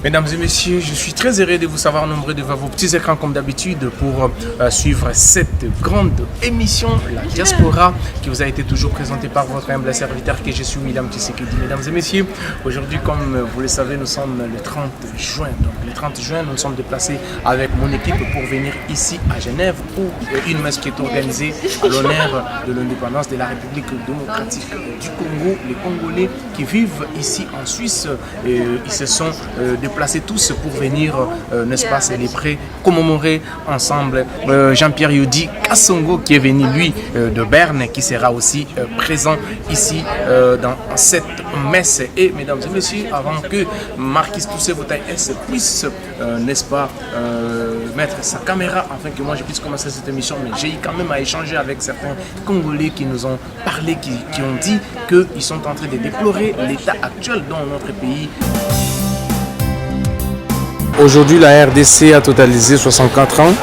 Mesdames et messieurs, je suis très heureux de vous savoir nombreux devant vos petits écrans comme d'habitude pour suivre cette grande émission, la Diaspora, qui vous a été toujours présentée par votre humble serviteur que je suis, William Tshisekedi. Mesdames et messieurs, aujourd'hui, comme vous le savez, nous sommes le 30 juin. Donc le 30 juin, nous nous sommes déplacés avec mon équipe pour venir ici à Genève pour une messe qui est organisée à l'honneur de l'indépendance de la République démocratique du Congo. Les Congolais qui vivent ici en Suisse, ils se sont déplacés tous pour venir, n'est-ce pas, célébrer, commémorer ensemble Jean-Pierre Yodi Kassongo qui est venu lui de Berne, qui sera aussi présent ici dans cette messe. Et mesdames et messieurs, avant que Marquis Toussé S puisse, n'est-ce pas, mettre sa caméra afin que moi je puisse commencer cette émission, mais j'ai eu quand même à échanger avec certains Congolais qui nous ont parlé, qui ont dit qu'ils sont en train de déplorer l'état actuel dans notre pays. Aujourd'hui, la RDC a totalisé 64 ans.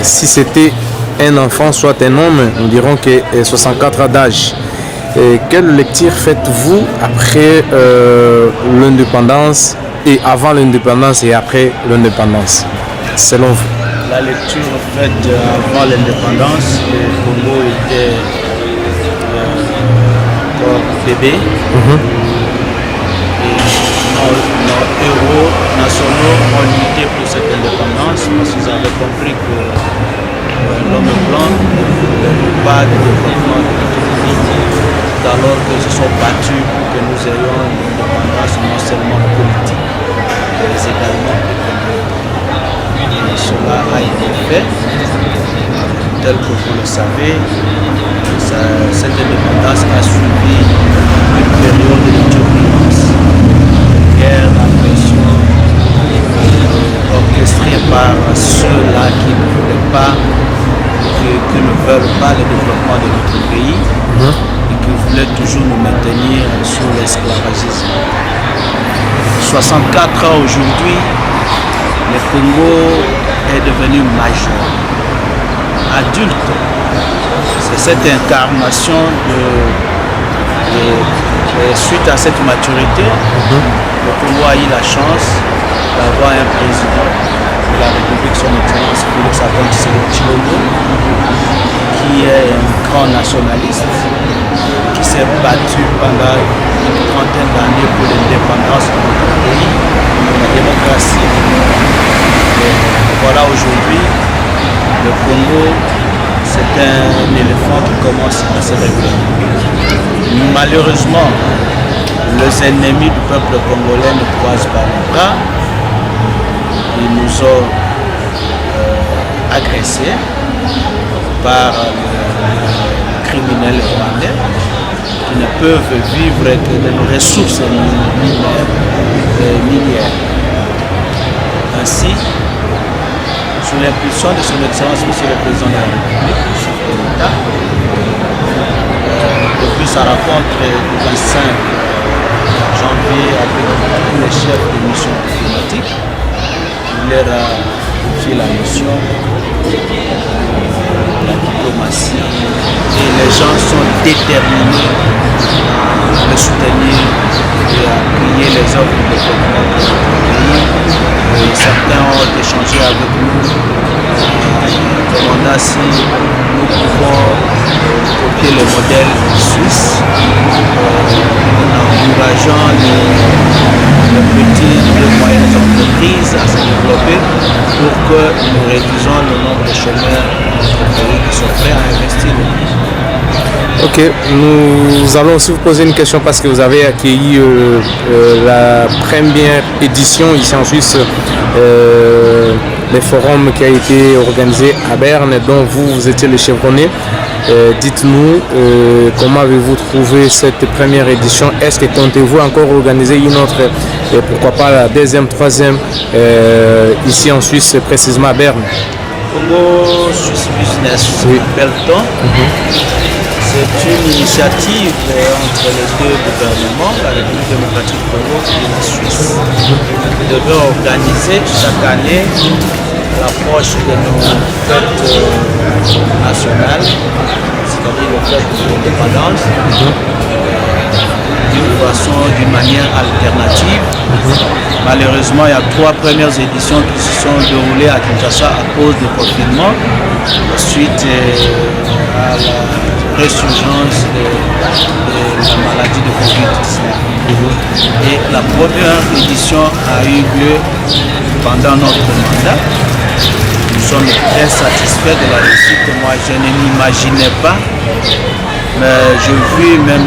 Si c'était un enfant, soit un homme, nous dirons que 64 ans d'âge. Quelle lecture faites-vous après l'indépendance et avant l'indépendance et après l'indépendance, selon vous? La lecture faite avant l'indépendance, le Congo était encore bébé. Nos héros nationaux ont lutté pour cette indépendance parce qu'ils avaient compris que l'homme blanc ne pas de développement de notre pays, alors qu'ils se sont battus pour que nous ayons une indépendance non seulement politique, mais également économique. Et cela a été fait, tel que vous le savez. Cette indépendance a suivi une période de turbulence, guerre, agression, orchestrée par ceux-là qui ne voulaient pas, qui ne veulent pas le développement de notre pays et qui voulaient toujours nous maintenir sous l'esclavagisme. 64 ans aujourd'hui, le Congo est devenu majeur, adulte. C'est cette incarnation suite à cette maturité, le Congo a eu la chance d'avoir un président de la République, son Excellence Félix Antoine Tshisekedi, qui est un grand nationaliste, qui s'est battu pendant une trentaine d'années pour l'indépendance de notre pays, pour la démocratie. Et voilà, aujourd'hui, le Congo, c'est un éléphant qui commence à se réveiller. Malheureusement, les ennemis du peuple congolais ne croisent pas les bras. Ils nous ont agressés par les criminels rwandais qui ne peuvent vivre que de nos ressources minières. Ainsi, sous l'impulsion de son Excellence, Monsieur le Président de la République, chef de l'État, depuis sa rencontre du 25 janvier avec tous les chefs de mission diplomatique, il leur a confié la mission de la diplomatie et les gens sont déterminés à le soutenir et à appuyer les œuvres de développement de notre pays. Et certains ont échangé avec nous, demandant si nous pouvons copier le modèle suisse en encourageant les petites et moyennes entreprises à se développer pour que nous réduisons le nombre de chômeurs du pays qui sont prêts à investir. Ok, nous allons aussi vous poser une question parce que vous avez accueilli la première édition ici en Suisse, le forum qui a été organisé à Berne, dont vous étiez le chevronné. Dites-nous comment avez-vous trouvé cette première édition? Est-ce que comptez-vous encore organiser une autre, pourquoi pas la deuxième, troisième, ici en Suisse, précisément à Berne? Congo Swiss Business, Belton. C'est une initiative entre les deux gouvernements, la République démocratique du Congo et la Suisse. Nous devons organiser chaque année l'approche de nos fêtes nationales, c'est-à-dire le fête de l'indépendance, d'une manière alternative. Malheureusement, il y a 3 premières éditions qui se sont déroulées à Kinshasa à cause du confinement, suite à la résurgence de la maladie de Covid-19. Et la première édition a eu lieu pendant notre mandat. Nous sommes très satisfaits de la réussite. Moi, je ne m'imaginais pas, mais je vis même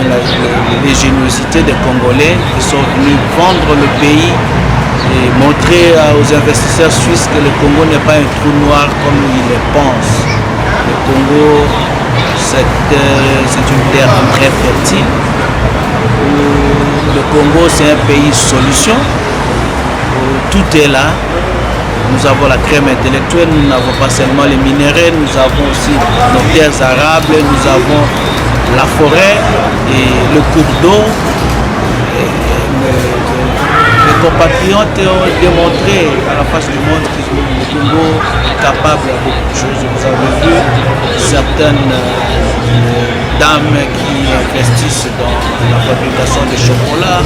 l'ingéniosité des Congolais qui sont venus vendre le pays et montrer aux investisseurs suisses que le Congo n'est pas un trou noir comme ils le pensent. Le Congo, c'est une terre très fertile. Le Congo, c'est un pays solution. Tout est là. Nous avons la crème intellectuelle, nous n'avons pas seulement les minéraux, nous avons aussi nos terres arables, nous avons la forêt et le cours d'eau. Les compatriotes ont démontré à la face du monde que le Congo est capable de beaucoup de choses. Vous avez vu certaines dames qui investissent dans la fabrication de chocolat.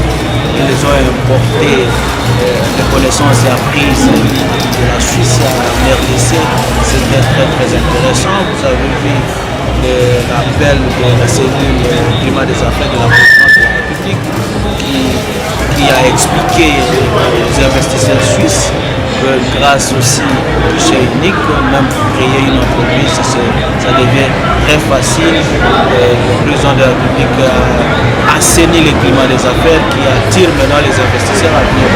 Ils ont importé des connaissances apprises de la Suisse à l'RDC. C'était très intéressant. Vous avez vu l'appel de la cellule climat des affaires de la présidence de la République qui a expliqué aux investisseurs suisses que grâce aussi au guichet unique, même pour créer une entreprise, ça devient très facile. Le président de la République a assaini le climat des affaires qui attire maintenant les investisseurs à venir.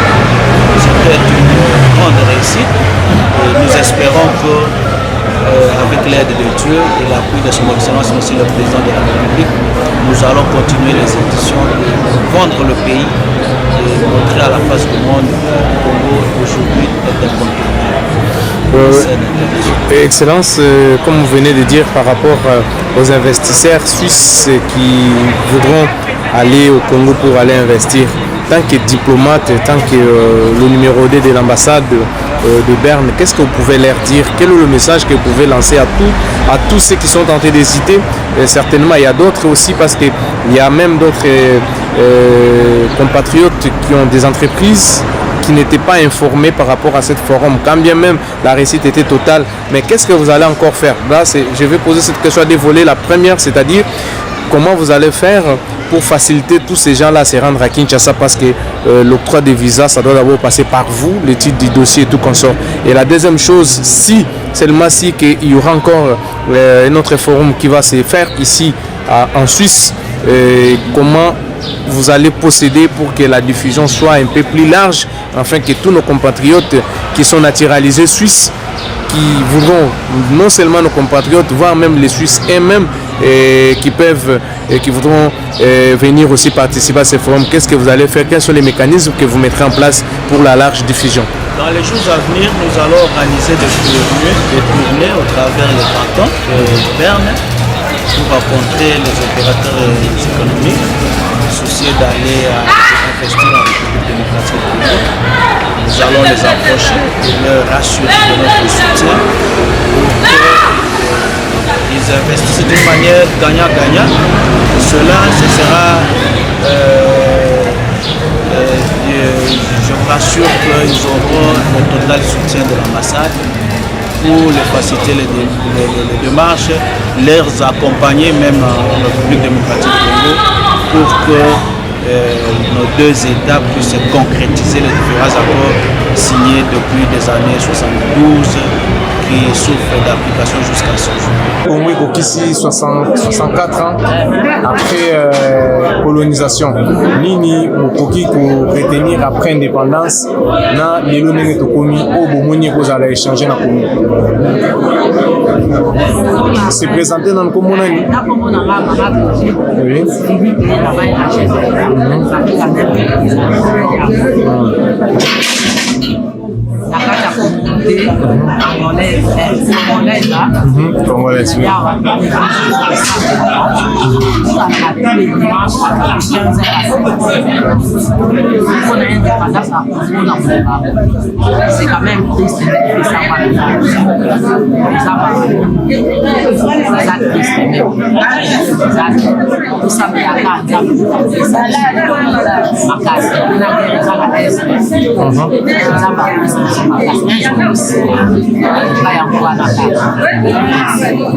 C'était une grande réussite et nous espérons que avec l'aide de Dieu et l'appui de son Excellence, Monsieur le Président de la République, nous allons continuer les éditions de vendre le pays et montrer à la face du monde que le Congo aujourd'hui est incontournable. Excellence, comme vous venez de dire par rapport aux investisseurs suisses qui voudront aller au Congo pour aller investir, tant que diplomate, tant que le numéro 2 de l'ambassade de Berne, qu'est-ce que vous pouvez leur dire? Quel est le message que vous pouvez lancer à tous ceux qui sont tentés d'hésiter? Certainement, il y a d'autres aussi, parce qu'il y a même d'autres compatriotes qui ont des entreprises qui n'étaient pas informés par rapport à cette forum, quand bien même la réussite était totale. Mais qu'est-ce que vous allez encore faire? Là, je vais poser cette question à des volets. La première, c'est-à-dire comment vous allez faire pour faciliter tous ces gens-là à se rendre à Kinshasa, parce que l'octroi des visas, ça doit d'abord passer par vous, le titre du dossier et tout consort. Et la deuxième chose, seulement si il y aura encore un autre forum qui va se faire ici en Suisse, comment vous allez procéder pour que la diffusion soit un peu plus large, afin que tous nos compatriotes qui sont naturalisés suisses, qui voudront, non seulement nos compatriotes, voire même les Suisses eux-mêmes, qui voudront venir aussi participer à ces forums, qu'est-ce que vous allez faire? Quels sont les mécanismes que vous mettrez en place pour la large diffusion? Dans les jours à venir, nous allons organiser des tournées au travers les cantons de Berne pour rencontrer les opérateurs économiques soucieux d'aller investir en République démocratique du Congo. Nous allons les approcher et leur rassurer de notre soutien pour qu'ils investissent d'une manière gagnant-gagnant. Cela, ce sera, je vous rassure qu'ils auront le total soutien de l'ambassade pour les faciliter les démarches, les accompagner même en République démocratique du Congo pour que nos deux États puissent concrétiser les différents accords signés depuis les années 72 qui souffrent d'application jusqu'à ce jour. Congo est ici 64 ans après colonisation. Nini Mukoki ko retenir après indépendance na lelo ndenge tokomi o bomoni kozala échanger na Congo. Se présenter dans le Congo nani? Oui. La carte à communauté congolaise, oui. C'est quand même triste de savoir ça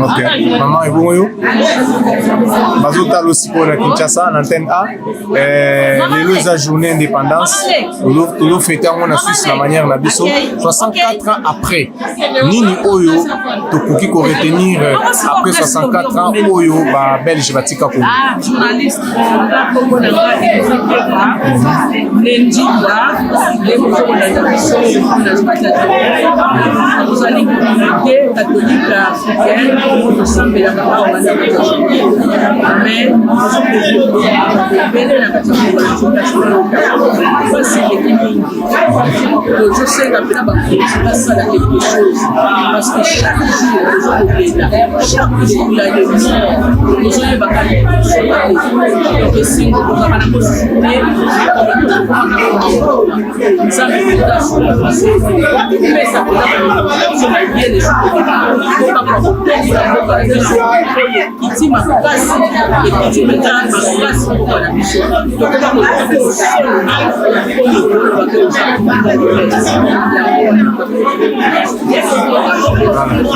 Ok. Maman, et vous, Bazotalo Sipo na Kinshasa, na antenne A. Les la journée d'indépendance, nous fêtons en Suisse la manière na biso. 64 ans après, Nini Oyo, Tokuki ko retenir après 64 ans, Oyo, ba Belge Batika Congo. Journaliste, je sais que ça quelque chose parce que chaque jour, chaque jour, il y a des histoires. Nous avons donc si nous avons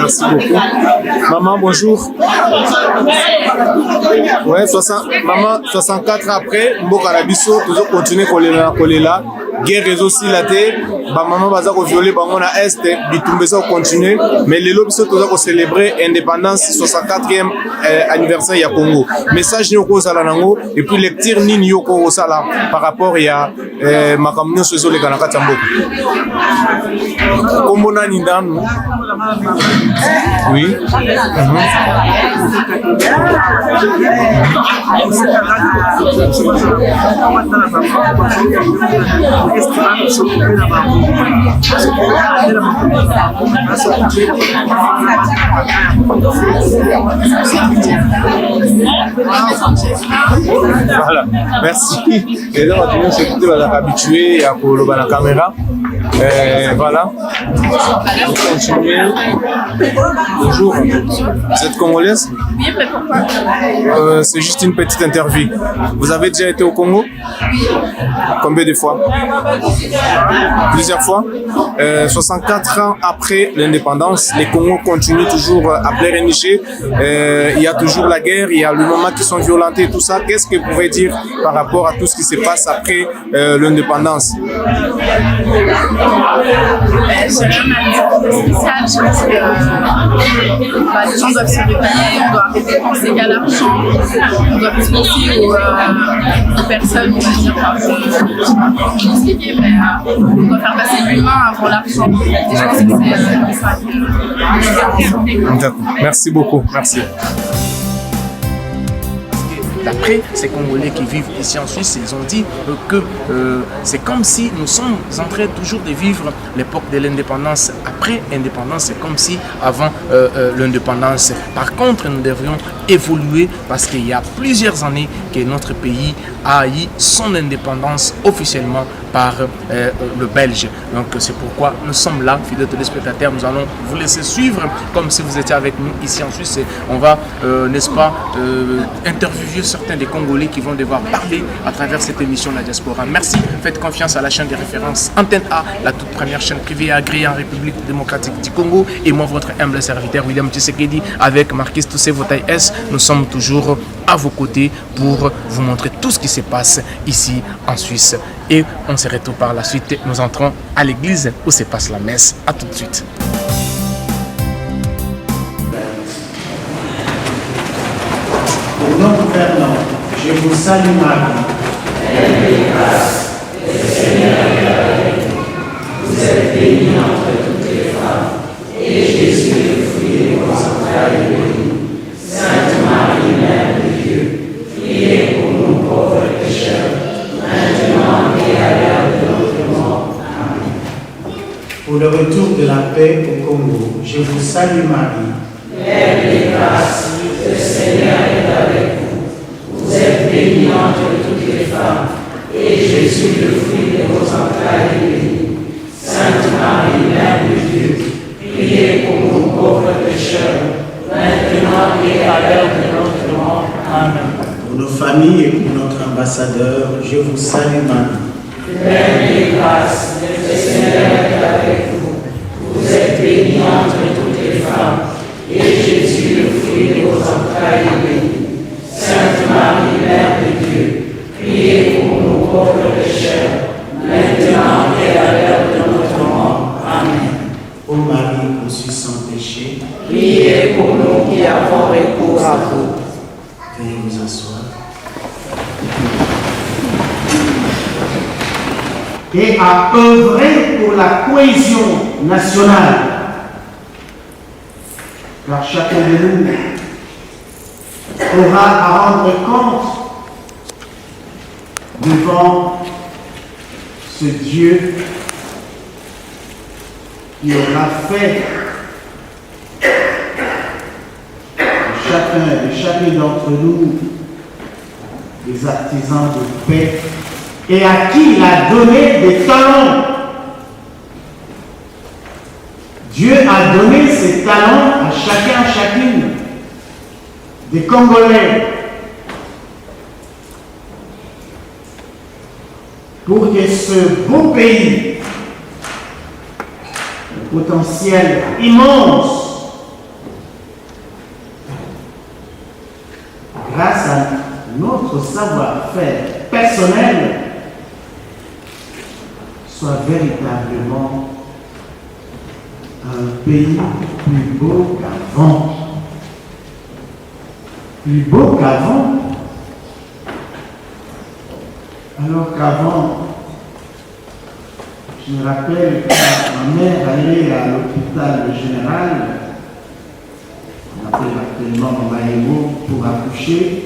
Merci beaucoup. Maman, bonjour. Ouais, maman, 64 après, Mboka Rabiso, toujours continuer Kolela. Guerre aussi la terre, maman baza ko violer bango na est, bitumbe ça continuer, mais les lobbies sont toujours célébrer indépendance 64e anniversaire ya Congo. Message ni ko sala nango et puis lecture ni yoko sala par rapport ya makamno sozo le kanaka tamboka. Kombo nani ndanu? Oui. Voilà, merci. Et donc, on s'est habitué à la caméra. Voilà. On continue. Bonjour. Vous êtes congolaise? Oui, mais pourquoi? C'est juste une petite interview. Vous avez déjà été au Congo? Combien de fois? Plusieurs fois. 64 ans après l'indépendance, les Congos continuent toujours à pleurnicher. Il y a toujours la guerre, il y a le moment qui sont violentés et tout ça. Qu'est-ce que vous pouvez dire par rapport à tout ce qui se passe après l'indépendance? J'ai rien à dire spécial. Je pense que les gens doivent se réveiller, on doit arrêter de penser qu'à l'argent, on doit plus penser aux personnes, on va dire, mais on doit faire passer l'humain avant l'argent. Et je pense que c'est ça. Merci beaucoup. Merci. D'après ces Congolais qui vivent ici en Suisse, ils ont dit que c'est comme si nous sommes en train toujours de vivre l'époque de l'indépendance. Après l'indépendance, c'est comme si avant l'indépendance. Par contre, nous devrions évoluer parce qu'il y a plusieurs années que notre pays a eu son indépendance officiellement par le Belge. Donc c'est pourquoi nous sommes là, fidèles téléspectateurs. Nous allons vous laisser suivre comme si vous étiez avec nous ici en Suisse. Et on va, n'est-ce pas, interviewer certains des Congolais qui vont devoir parler à travers cette émission La Diaspora. Merci, faites confiance à la chaîne des références Antenne A, la toute première chaîne privée et agréée en République démocratique du Congo. Et moi, votre humble serviteur William Tshisekedi, avec Marquis Toussé Votaï S, nous sommes toujours à vos côtés pour vous montrer tout ce qui se passe ici en Suisse. Et on se retrouve par la suite. Nous entrons à l'église où se passe la messe. À tout de suite. Au nom du Père, je vous salue Marie. Vous êtes bénie entre toutes les femmes, et Jésus, le fruit de vos entrailles, est béni. Sainte Marie, Mère de Dieu, priez pour nous pauvres pécheurs, maintenant et à l'heure de notre mort. Amen. Pour le retour de la paix au Congo, je vous salue Marie. Mère des grâces, le Seigneur est avec vous. Vous êtes bénie entre toutes les femmes, et Jésus, le fruit de vos entrailles, est béni. Sainte Marie, Mère de Dieu, priez pour nous pauvres pécheurs, maintenant et à l'heure de notre mort. Amen. Pour nos familles et pour notre ambassadeur, je vous salue Marie. Pleine de grâce, le Seigneur est avec vous. Vous êtes bénie entre toutes les femmes, et Jésus, le fruit de vos entrailles, est béni. Sainte Marie, Mère de Dieu, priez pour nous pauvres pécheurs, maintenant et à l'heure de notre mort. Amen. Ô Marie conçue sans péché, Priez pour nous qui avons recours à vous. veuillez vous asseoir. Et à œuvrer pour la cohésion nationale. Car chacun de nous aura à rendre compte devant ce Dieu qui aura fait de chacun d'entre nous des artisans de paix et à qui il a donné des talents. Dieu a donné ses talents à chacun, à chacune des Congolais pour que ce beau pays, le potentiel immense, grâce à notre savoir-faire personnel, soit véritablement un pays plus beau qu'avant. Plus beau qu'avant. Alors qu'avant, je me rappelle quand ma mère allait à l'hôpital général, on appelle actuellement Maïmo, pour accoucher.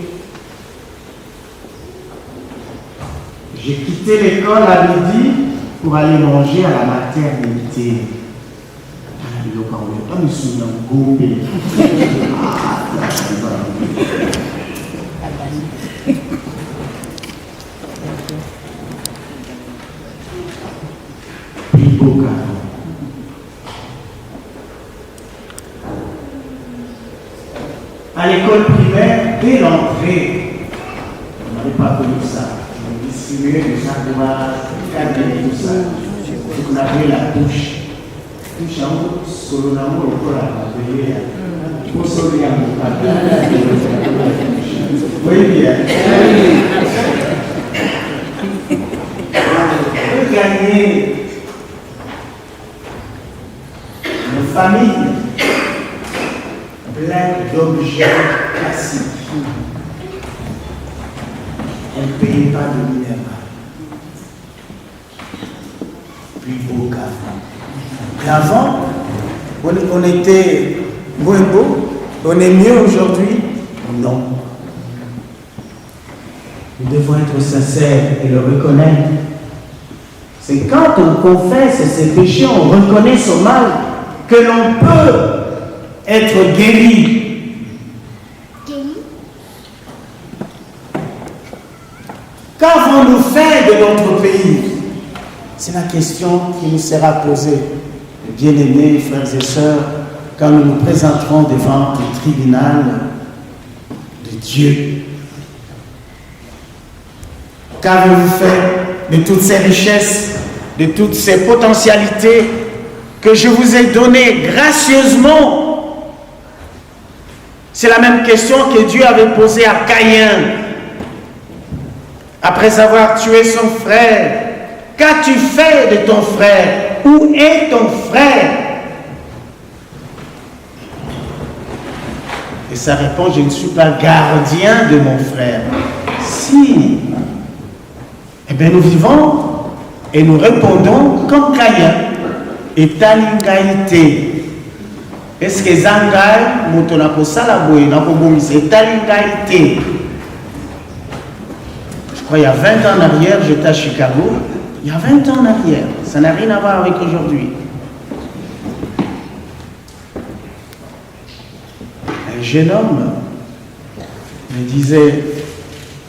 J'ai quitté l'école à midi pour aller manger à la maternité. À l'école primaire, dès l'entrée, on n'avait pas connu ça. On distribuait des ardoises, des cadres et tout ça. Donc on avait la douche. Douche en haut, solonamo, le corps à la veillée. Pour sauver un peu. Oui, bien. On peut gagner une famille pleine d'objets classiques. On ne payait pas de minéral. Plus beau qu'avant. Qu'avant, on était moins beau, on est mieux aujourd'hui. Non. Nous devons être sincères et le reconnaître. C'est quand on confesse ses péchés, on reconnaît son mal, que l'on peut être guéri. Qu'avons-nous fait de notre pays? C'est la question qui nous sera posée, bien-aimés frères et sœurs, quand nous nous présenterons devant le tribunal de Dieu. Qu'avez-vous fait de toutes ces richesses, de toutes ces potentialités que je vous ai données gracieusement? C'est la même question que Dieu avait posée à Caïn. Après avoir tué son frère, qu'as-tu fait de ton frère? Où est ton frère? Et sa réponse, je ne suis pas gardien de mon frère. Si. Eh bien, nous vivons et nous répondons comme Caïn. Et talingaïté. Est-ce que Zangai, Motonako Salaboy, Nakobomis, et talingaïté? Je crois il y a 20 ans en arrière, j'étais à Chicago. Il y a 20 ans en arrière. Ça n'a rien à voir avec aujourd'hui. Un jeune homme me disait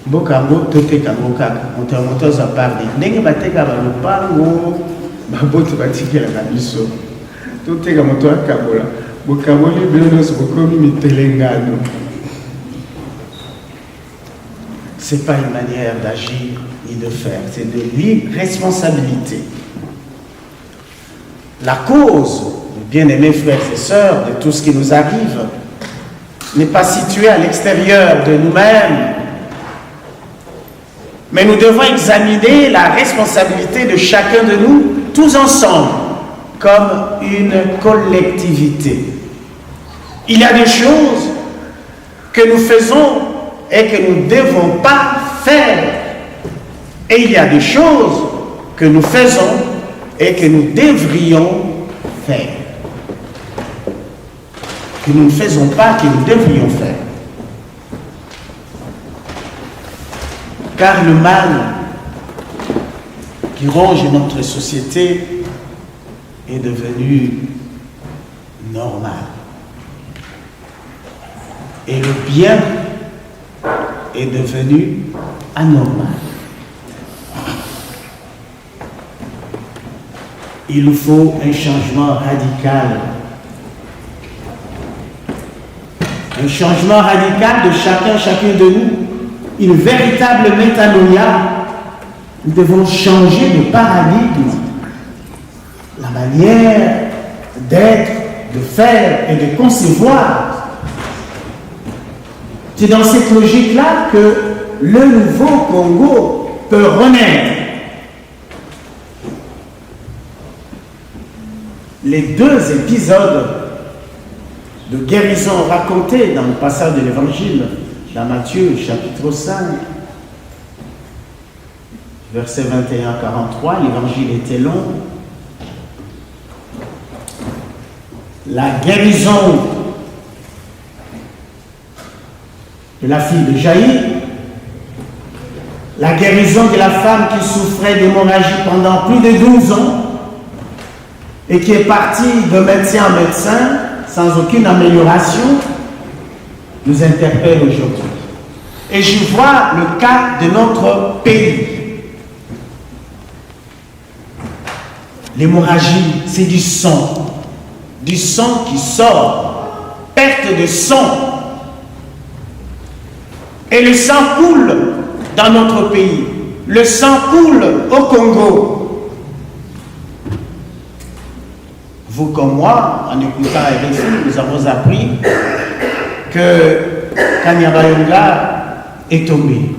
Bokambo, Tote Kamokaka, Motomotos a parlé. N'est-ce pas que Baboto Batika la Biso, Tote Kamotoa Kabola, Bokamoli Bionos Bokomi Mitelengano. Ce n'est pas une manière d'agir ni de faire, c'est de l'irresponsabilité. La cause, bien-aimés frères et sœurs, de tout ce qui nous arrive, n'est pas située à l'extérieur de nous-mêmes, mais nous devons examiner la responsabilité de chacun de nous, tous ensemble, comme une collectivité. Il y a des choses que nous faisons et que nous ne devons pas faire. Et il y a des choses que nous faisons et que nous devrions faire. Que nous ne faisons pas, que nous devrions faire. Car le mal qui ronge notre société est devenu normal. Et le bien est devenu anormal. Il nous faut un changement radical. Un changement radical de chacun de nous. Une véritable métanoïa. Nous devons changer de paradigme. La manière d'être, de faire et de concevoir. C'est dans cette logique-là que le nouveau Congo peut renaître. Les 2 épisodes de guérison racontés dans le passage de l'Évangile, dans Matthieu chapitre 5, versets 21 à 43, l'Évangile était long. La guérison de la fille de Jaïr, la guérison de la femme qui souffrait d'hémorragie pendant plus de 12 ans et qui est partie de médecin en médecin sans aucune amélioration, nous interpelle aujourd'hui. Et je vois le cas de notre pays. L'hémorragie, c'est du sang qui sort, perte de sang. Et le sang coule dans notre pays. Le sang coule au Congo. Vous comme moi, en écoutant RFI, nous avons appris que Kanyabayonga est tombé.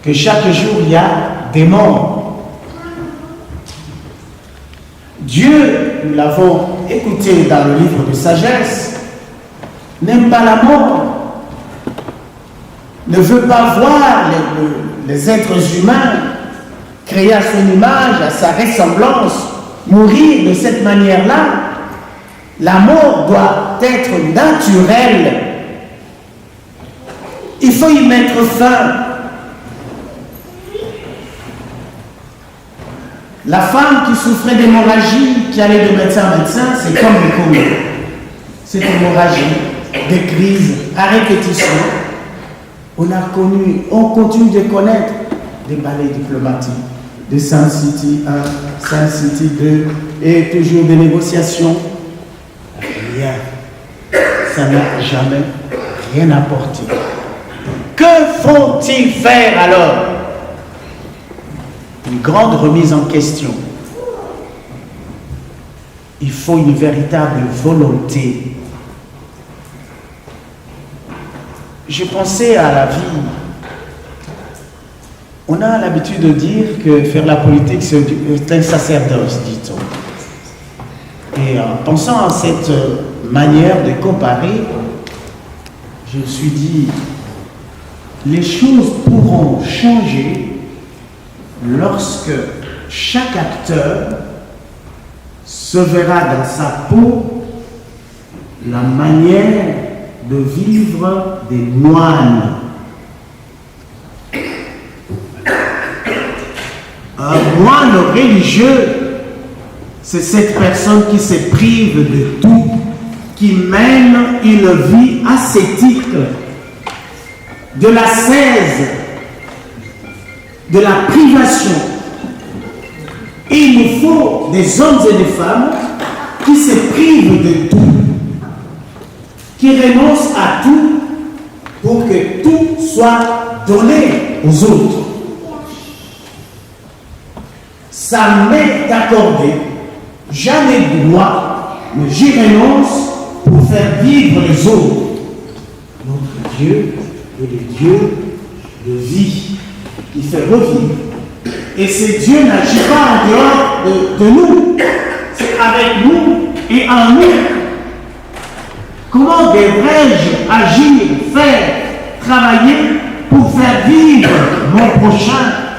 Que chaque jour, il y a des morts. Dieu, nous l'avons écouté dans le livre de sagesse, n'aime pas la mort. Ne veut pas voir les êtres humains créés à son image, à sa ressemblance, mourir de cette manière-là. La mort doit être naturelle. Il faut y mettre fin. La femme qui souffrait d'hémorragie, qui allait de médecin en médecin, c'est comme le Congo. Cette hémorragie, des crises à répétition. On continue de connaître des balais diplomatiques, de Sun City 1, Sun City 2, et toujours des négociations. Rien. Ça n'a jamais rien apporté. Que faut-il faire alors? Une grande remise en question. Il faut une véritable volonté. Je pensais à la vie. On a l'habitude de dire que faire la politique, c'est un sacerdoce, dit-on. Et en pensant à cette manière de comparer, je me suis dit, les choses pourront changer lorsque chaque acteur se verra dans sa peau la manière de vivre des moines. Un moine religieux, c'est cette personne qui se prive de tout, qui mène une vie ascétique, de l'ascèse, de la privation. Et il nous faut des hommes et des femmes qui se privent de tout, renonce à tout pour que tout soit donné aux autres. Ça m'est accordé, j'en ai droit, mais j'y renonce pour faire vivre les autres. Notre Dieu est le Dieu de vie qui fait revivre. Et ce Dieu n'agit pas en dehors de nous, c'est avec nous et en nous. Comment devrais-je agir, faire, travailler pour faire vivre mon prochain?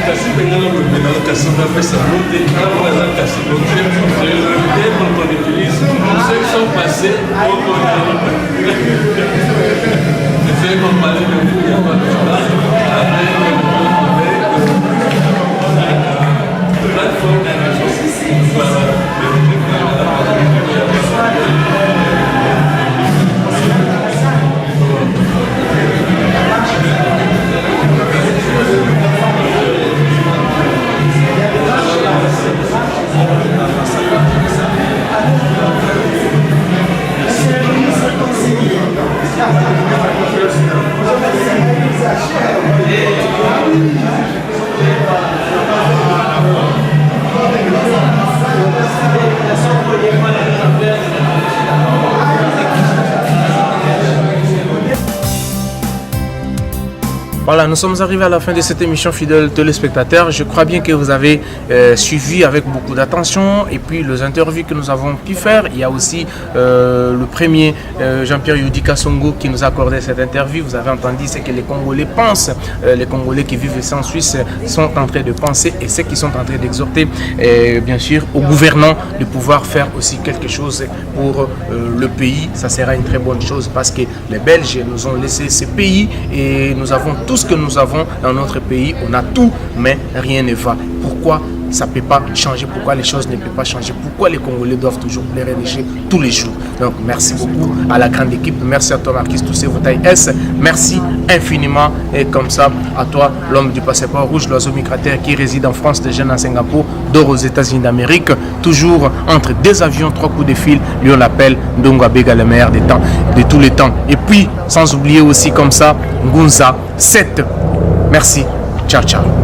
kasi pengana lobela kasi on appelle ça monter voilà kasi donc c'est le terme qu'on utilise pour ceux qui sont passés au c'est comme parler de vous avec plateforme Voilà, nous sommes arrivés à la fin de cette émission, fidèles téléspectateurs. Je crois bien que vous avez suivi avec beaucoup d'attention et puis les interviews que nous avons pu faire. Il y a aussi le premier Jean-Pierre Yudika Songo qui nous a accordé cette interview. Vous avez entendu ce que les Congolais pensent. Les Congolais qui vivent ici en Suisse sont en train de penser et ceux qui sont en train d'exhorter, bien sûr, aux gouvernants de pouvoir faire aussi quelque chose pour le pays. Ça sera une très bonne chose parce que les Belges nous ont laissé ce pays et nous avons tout ce que nous avons dans notre pays, on a tout, mais rien ne va. Pourquoi ça ne peut pas changer? Pourquoi les choses ne peuvent pas changer? Pourquoi les Congolais doivent toujours pleurer léger tous les jours? Donc merci beaucoup à la grande équipe, merci à toi Marquis Toussé Votaï S, merci infiniment et comme ça à toi l'homme du passeport rouge, l'oiseau migrateur qui réside en France, de jeunes à Singapour, d'or aux États-Unis d'Amérique, toujours entre deux avions, 3 coups de fil, lui on l'appelle Ndongo Abega, le meilleur des temps, de tous les temps. Et puis sans oublier aussi comme ça Ngunza 7. Merci, ciao ciao.